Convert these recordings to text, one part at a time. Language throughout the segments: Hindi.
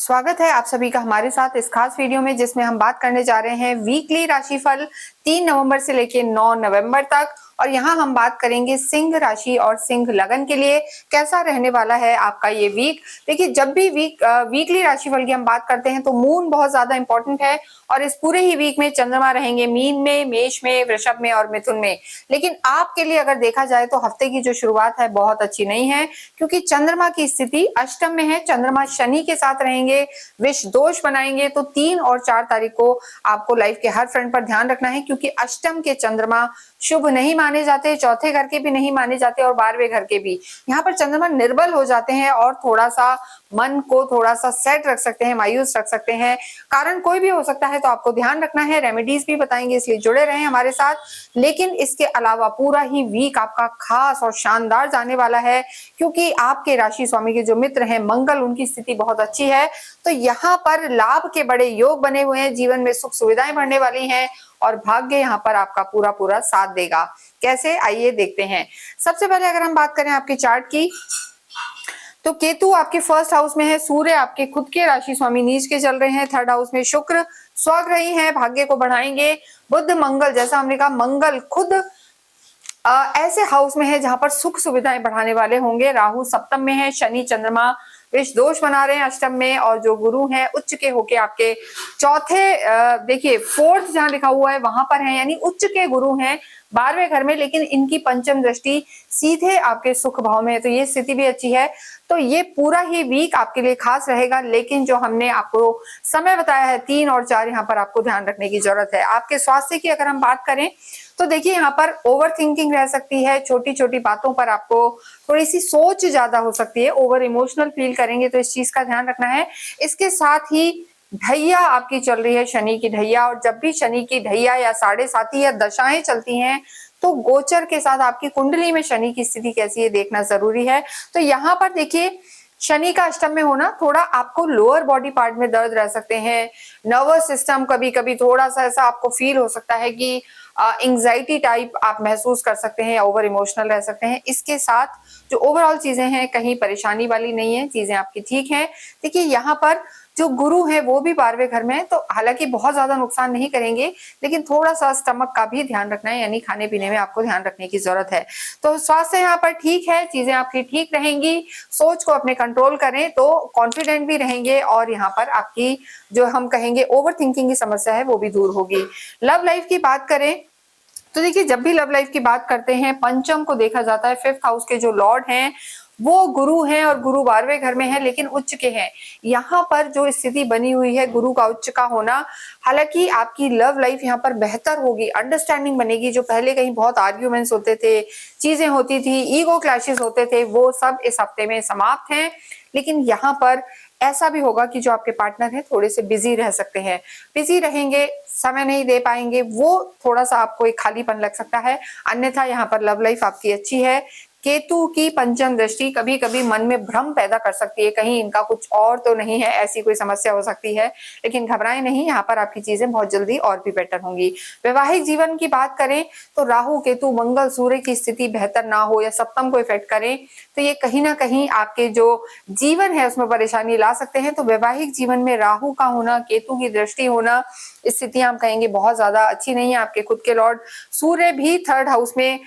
स्वागत है आप सभी का हमारे साथ इस खास वीडियो में, जिसमें हम बात करने जा रहे हैं वीकली राशिफल 3 नवंबर से लेकर 9 नवंबर तक। और यहाँ हम बात करेंगे सिंह राशि और सिंह लगन के लिए कैसा रहने वाला है आपका ये वीक। देखिए, जब भी वीकली राशिफल की हम बात करते हैं तो मून बहुत ज्यादा इंपॉर्टेंट है, और इस पूरे ही वीक में चंद्रमा रहेंगे मीन में, मेष में, वृषभ में और मिथुन में। लेकिन आपके लिए अगर देखा जाए तो हफ्ते की जो शुरुआत है बहुत अच्छी नहीं है, क्योंकि चंद्रमा की स्थिति अष्टम में है। चंद्रमा शनि के साथ रहेंगे, विष दोष बनाएंगे। तो 3 और 4 तारीख को आपको लाइफ के हर फ्रंट पर ध्यान रखना है, क्योंकि अष्टम के चंद्रमा शुभ नहीं माने जाते, चौथे घर के भी नहीं माने जाते और 12वें घर के भी। यहाँ पर चंद्रमा निर्बल हो जाते हैं और थोड़ा सा मन को थोड़ा सा सेट रख सकते हैं, मायूस रख सकते हैं। कारण कोई भी हो सकता है, तो आपको ध्यान रखना है। रेमेडीज भी बताएंगे, इसलिए जुड़े रहें हमारे साथ। लेकिन इसके अलावा पूरा ही वीक आपका खास और शानदार जाने वाला है, क्योंकि आपके राशि स्वामी के जो मित्र हैं मंगल, उनकी स्थिति बहुत अच्छी है। तो यहाँ पर लाभ के बड़े योग बने हुए हैं, जीवन में सुख सुविधाएं बढ़ने वाली हैं और भाग्य यहाँ पर आपका पूरा पूरा साथ देगा। कैसे, आइए देखते हैं। सबसे पहले अगर हम बात करें आपके चार्ट की, तो केतु आपके फर्स्ट हाउस में है, सूर्य आपके खुद के राशि स्वामी नीच के चल रहे हैं, थर्ड हाउस में शुक्र स्वग्रही है, भाग्य को बढ़ाएंगे। बुध मंगल, जैसा हमने कहा, मंगल खुद ऐसे हाउस में है जहां पर सुख सुविधाएं बढ़ाने वाले होंगे। राहु सप्तम में है, शनि चंद्रमा विष दोष बना रहे हैं अष्टम में, और जो गुरु हैं उच्च के होके आपके चौथे, देखिए फोर्थ जहां लिखा हुआ है वहां पर है, यानी उच्च के गुरु हैं 12वें घर में, लेकिन इनकी पंचम दृष्टि सीधे आपके सुख भाव में है, तो ये स्थिति भी अच्छी है। तो ये पूरा ही वीक आपके लिए खास रहेगा। लेकिन जो हमने आपको समय बताया है 3 और 4, यहाँ पर आपको ध्यान रखने की जरूरत है। आपके स्वास्थ्य की अगर हम बात करें तो देखिए, यहाँ पर ओवर थिंकिंग रह सकती है, छोटी छोटी बातों पर आपको थोड़ी सी सोच ज्यादा हो सकती है, ओवर इमोशनल फील करेंगे, तो इस चीज का ध्यान रखना है। इसके साथ ही ढैया आपकी चल रही है, शनि की ढैया, और जब भी शनि की ढैया या 7.5 या दशाएं चलती हैं, तो गोचर के साथ आपकी कुंडली में शनि की स्थिति कैसी है देखना जरूरी है। तो यहाँ पर देखिए, शनि का अष्टम में होना, थोड़ा आपको लोअर बॉडी पार्ट में दर्द रह सकते हैं, नर्वस सिस्टम कभी कभी थोड़ा सा ऐसा आपको फील हो सकता है कि एंग्जाइटी टाइप आप महसूस कर सकते हैं, ओवर इमोशनल रह सकते हैं। इसके साथ जो ओवरऑल चीजें हैं कहीं परेशानी वाली नहीं है, चीजें आपकी ठीक हैं। देखिए, यहाँ पर जो गुरु है वो भी 12वें घर में है, तो हालांकि बहुत ज्यादा नुकसान नहीं करेंगे, लेकिन थोड़ा सा स्टमक का भी ध्यान रखना है, यानी खाने पीने में आपको ध्यान रखने की जरूरत है। तो स्वास्थ्य यहाँ पर ठीक है, चीजें आपकी ठीक रहेंगी। सोच को अपने कंट्रोल करें तो कॉन्फिडेंट भी रहेंगे, और यहाँ पर आपकी जो हम कहेंगे ओवर थिंकिंग की समस्या है वो भी दूर होगी। लव लाइफ की बात करें तो देखिए, जब भी लव लाइफ की बात करते हैं पंचम को देखा जाता है। 5th हाउस के जो लॉर्ड हैं वो गुरु हैं, और गुरु 12वें घर में है, लेकिन उच्च के हैं। यहाँ पर जो स्थिति बनी हुई है गुरु का उच्च का होना, हालांकि आपकी लव लाइफ यहाँ पर बेहतर होगी, अंडरस्टैंडिंग बनेगी। जो पहले कहीं बहुत आर्ग्यूमेंट्स होते थे, चीजें होती थी, ईगो क्लैशेस होते थे, वो सब इस हफ्ते में समाप्त हैं। लेकिन यहाँ पर ऐसा भी होगा कि जो आपके पार्टनर हैं थोड़े से बिजी रह सकते हैं, बिजी रहेंगे, समय नहीं दे पाएंगे, वो थोड़ा सा आपको एक खालीपन लग सकता है। अन्यथा यहाँ पर लव लाइफ आपकी अच्छी है। केतु की पंचम दृष्टि कभी कभी मन में भ्रम पैदा कर सकती है, कहीं इनका कुछ और तो नहीं है, ऐसी कोई समस्या हो सकती है। लेकिन घबराएं नहीं, यहाँ पर आपकी चीजें बहुत जल्दी और भी बेटर होंगी। वैवाहिक जीवन की बात करें तो राहु केतु मंगल सूर्य की स्थिति बेहतर ना हो या सप्तम को इफेक्ट करें, तो ये कहीं ना कहीं आपके जो जीवन है उसमें परेशानी ला सकते हैं। तो वैवाहिक जीवन में राहु का होना, केतु की दृष्टि होना, स्थितियां हम कहेंगे बहुत ज्यादा अच्छी नहीं है। आपके खुद के लॉर्ड सूर्य भी 3rd हाउस में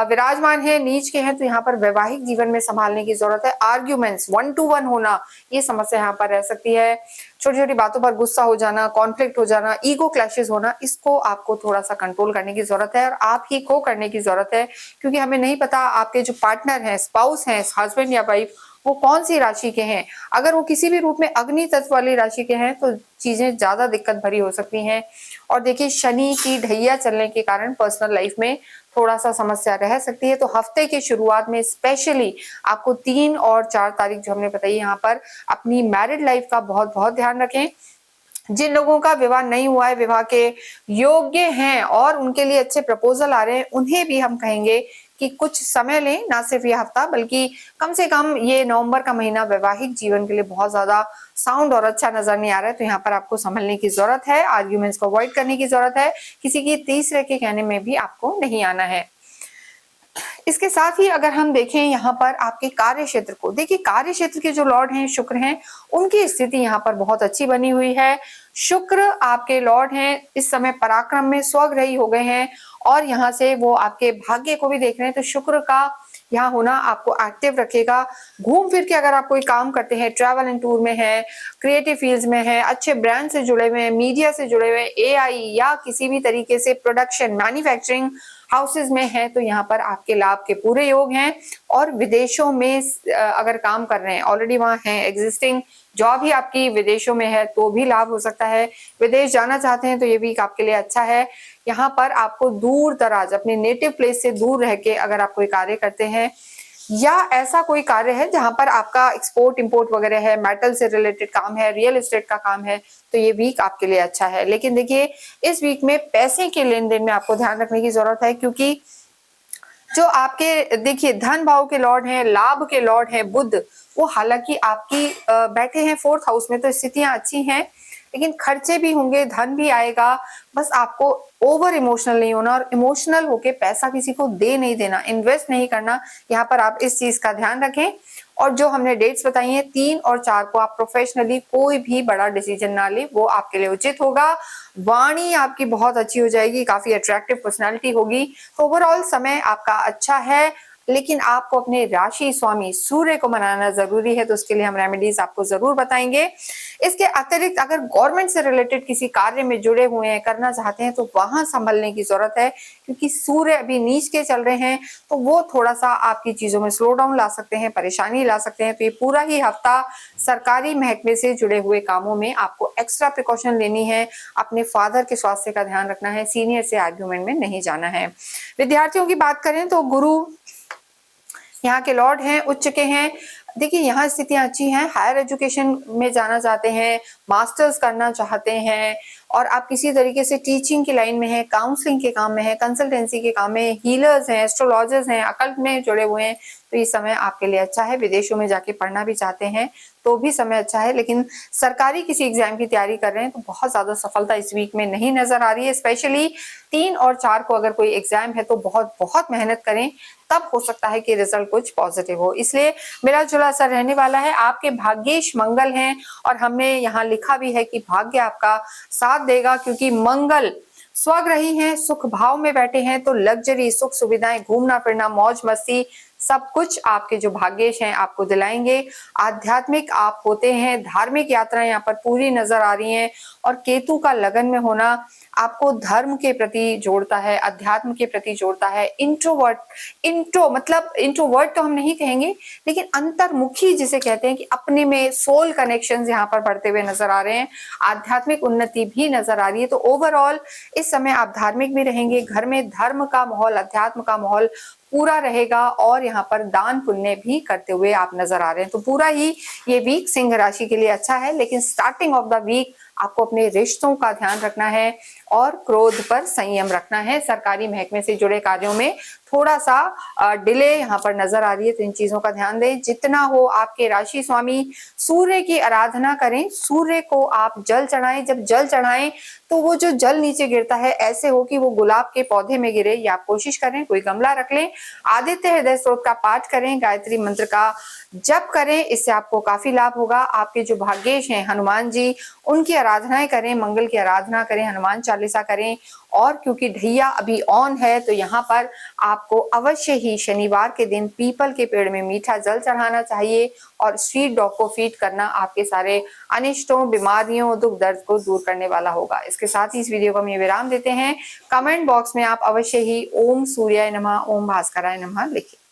विराजमान है, नीच के हैं, तो यहाँ पर वैवाहिक जीवन में संभालने की जरूरत है। आर्ग्यूमेंट्स 1 to 1 होना, ये समस्या यहाँ पर रह सकती है। छोटी छोटी बातों पर गुस्सा हो जाना, कॉन्फ्लिक्ट हो जाना, ईगो क्लैशेस होना, इसको आपको थोड़ा सा कंट्रोल करने की जरूरत है, और आप ही को करने की जरूरत है, क्योंकि हमें नहीं पता आपके जो पार्टनर हैं, स्पाउस हैं, हस्बैंड या वाइफ, वो कौन सी राशि के हैं। अगर वो किसी भी रूप में अग्नि तत्व वाली राशि के हैं तो चीजें ज्यादा दिक्कत भरी हो सकती हैं। और देखिए, शनि की ढैया चलने के कारण पर्सनल लाइफ में थोड़ा सा समस्या रह सकती है। तो हफ्ते की शुरुआत में स्पेशली आपको 3 और 4 तारीख जो हमने बताई, यहाँ पर अपनी मैरिड लाइफ का बहुत बहुत ध्यान रखें। जिन लोगों का विवाह नहीं हुआ है, विवाह के योग्य हैं और उनके लिए अच्छे प्रपोजल आ रहे हैं, उन्हें भी हम कहेंगे कि कुछ समय लें, ना सिर्फ ये हफ्ता बल्कि कम से कम ये नवंबर का महीना वैवाहिक जीवन के लिए बहुत ज्यादा साउंड और अच्छा नजर नहीं आ रहा है। तो यहाँ पर आपको संभलने की जरूरत है, आर्ग्यूमेंट्स को अवॉइड करने की जरूरत है, किसी की तीसरे के कहने में भी आपको नहीं आना है। इसके साथ ही अगर हम देखें यहाँ पर आपके कार्य क्षेत्र को, देखिए कार्य क्षेत्र के जो लॉर्ड हैं शुक्र हैं, उनकी स्थिति यहाँ पर बहुत अच्छी बनी हुई है। शुक्र आपके लॉर्ड हैं, इस समय पराक्रम में स्वग्रही हो गए हैं और यहाँ से वो आपके भाग्य को भी देख रहे हैं, तो शुक्र का यहाँ होना आपको एक्टिव रखेगा। घूम फिर के अगर आप कोई काम करते हैं, ट्रैवल एंड टूर में है, क्रिएटिव फील्ड्स में है, अच्छे ब्रांड से जुड़े हुए हैं, मीडिया से जुड़े हुए हैं, एआई या किसी भी तरीके से प्रोडक्शन मैन्युफैक्चरिंग हाउसेज में है, तो यहाँ पर आपके लाभ के पूरे योग हैं। और विदेशों में अगर काम कर रहे हैं, ऑलरेडी वहां हैं, एग्जिस्टिंग जॉब ही आपकी विदेशों में है, तो भी लाभ हो सकता है। विदेश जाना चाहते हैं तो ये वीक आपके लिए अच्छा है। यहाँ पर आपको दूर दराज अपने नेटिव प्लेस से दूर रह के अगर आप कोई कार्य करते हैं या ऐसा कोई कार्य है जहां पर आपका एक्सपोर्ट इंपोर्ट वगैरह है, मेटल से रिलेटेड काम है, रियल एस्टेट का काम है, तो ये वीक आपके लिए अच्छा है। लेकिन देखिए इस वीक में पैसे के लेन देन में आपको ध्यान रखने की जरूरत है, क्योंकि जो आपके देखिए धन भाव के लॉर्ड हैं, लाभ के लॉर्ड हैं बुध, वो हालांकि आपकी बैठे हैं 4th हाउस में, तो स्थितियां अच्छी हैं, लेकिन खर्चे भी होंगे, धन भी आएगा। बस आपको ओवर इमोशनल नहीं होना और इमोशनल होके पैसा किसी को दे नहीं देना, इन्वेस्ट नहीं करना। यहाँ पर आप इस चीज का ध्यान रखें। और जो हमने डेट्स बताई हैं 3 और 4 को आप प्रोफेशनली कोई भी बड़ा डिसीजन ना ले, वो आपके लिए उचित होगा। वाणी आपकी बहुत अच्छी हो जाएगी, काफी अट्रैक्टिव पर्सनालिटी होगी, तो ओवरऑल समय आपका अच्छा है। लेकिन आपको अपने राशि स्वामी सूर्य को मनाना जरूरी है, तो उसके लिए हम रेमेडीज आपको जरूर बताएंगे। इसके अतिरिक्त अगर गवर्नमेंट से रिलेटेड किसी कार्य में जुड़े हुए हैं, करना चाहते हैं, तो वहां संभलने की जरूरत है, क्योंकि सूर्य अभी नीच के चल रहे हैं, तो वो थोड़ा सा आपकी चीजों में स्लो डाउन ला सकते हैं, परेशानी ला सकते हैं। तो ये पूरा ही हफ्ता सरकारी महकमे से जुड़े हुए कामों में आपको एक्स्ट्रा प्रिकॉशन लेनी है, अपने फादर के स्वास्थ्य का ध्यान रखना है, सीनियर से आर्ग्यूमेंट में नहीं जाना है। विद्यार्थियों की बात करें तो गुरु यहाँ के लॉर्ड हैं, उच्च के हैं। देखिए यहाँ स्थितियां अच्छी हैं, हायर एजुकेशन में जाना चाहते हैं, मास्टर्स करना चाहते हैं और आप किसी तरीके से टीचिंग की लाइन में है, काउंसलिंग के काम में है, कंसल्टेंसी के काम में, हीलर्स हैं, एस्ट्रोलॉजर्स हैं, अकल्ट में जुड़े हुए हैं, तो ये समय आपके लिए अच्छा है। विदेशों में जाके पढ़ना भी चाहते हैं तो भी समय अच्छा है, लेकिन सरकारी किसी एग्जाम की तैयारी कर रहे हैं तो बहुत ज्यादा सफलता इस वीक में नहीं नजर आ रही है। स्पेशली 3 और 4 को अगर कोई एग्जाम है तो बहुत बहुत मेहनत करें, तब हो सकता है कि रिजल्ट कुछ पॉजिटिव हो। इसलिए मिला जुला असर रहने वाला है। आपके भाग्येश मंगल हैं और हमने यहाँ लिखा भी है कि भाग्य आपका साथ देगा, क्योंकि मंगल स्वग्रही हैं, सुख भाव में बैठे हैं, तो लग्जरी, सुख सुविधाएं, घूमना फिरना, मौज मस्ती, सब कुछ आपके जो भाग्येश हैं आपको दिलाएंगे। आध्यात्मिक आप होते हैं, धार्मिक यात्राएं यहाँ पर पूरी नजर आ रही हैं और केतु का लगन में होना आपको धर्म के प्रति जोड़ता है, अध्यात्म के प्रति जोड़ता है। इंट्रोवर्ट तो हम नहीं कहेंगे, लेकिन अंतर्मुखी जिसे कहते हैं कि अपने में सोल कनेक्शंस यहाँ पर बढ़ते हुए नजर आ रहे हैं, आध्यात्मिक उन्नति भी नजर आ रही है। तो ओवरऑल इस समय आप धार्मिक भी रहेंगे, घर में धर्म का माहौल, अध्यात्म का माहौल पूरा रहेगा और यहाँ पर दान पुण्य भी करते हुए आप नजर आ रहे हैं। तो पूरा ही ये वीक सिंह राशि के लिए अच्छा है, लेकिन स्टार्टिंग ऑफ द वीक आपको अपने रिश्तों का ध्यान रखना है और क्रोध पर संयम रखना है। सरकारी महकमे से जुड़े कार्यों में थोड़ा सा डिले यहाँ पर नजर आ रही है, तो इन चीजों का ध्यान दें। जितना हो आपके राशि स्वामी सूर्य की आराधना करें, सूर्य को आप जल चढ़ाएं। जब जल चढ़ाएं तो वो जो जल नीचे गिरता है ऐसे हो कि वो गुलाब के पौधे में गिरे, या आप कोशिश करें कोई गमला रख लें। आदित्य हृदय स्तोत्र का पाठ करें, गायत्री मंत्र का जप करें, इससे आपको काफी लाभ होगा। आपके जो भाग्येश हैं हनुमान जी, उनकी आराधनाएं करें, मंगल की आराधना करें, हनुमान चालीसा करें। और क्योंकि ढैया अभी ऑन है तो यहाँ पर आपको अवश्य ही शनिवार के दिन पीपल के पेड़ में मीठा जल चढ़ाना चाहिए और स्ट्रीट डॉग को फीड करना आपके सारे अनिष्टों, बीमारियों, दुख दर्द को दूर करने वाला होगा। इसके साथ ही इस वीडियो को हम ये विराम देते हैं। कमेंट बॉक्स में आप अवश्य ही ओम सूर्याय नमः, ओम भास्कराय नमः लिखें।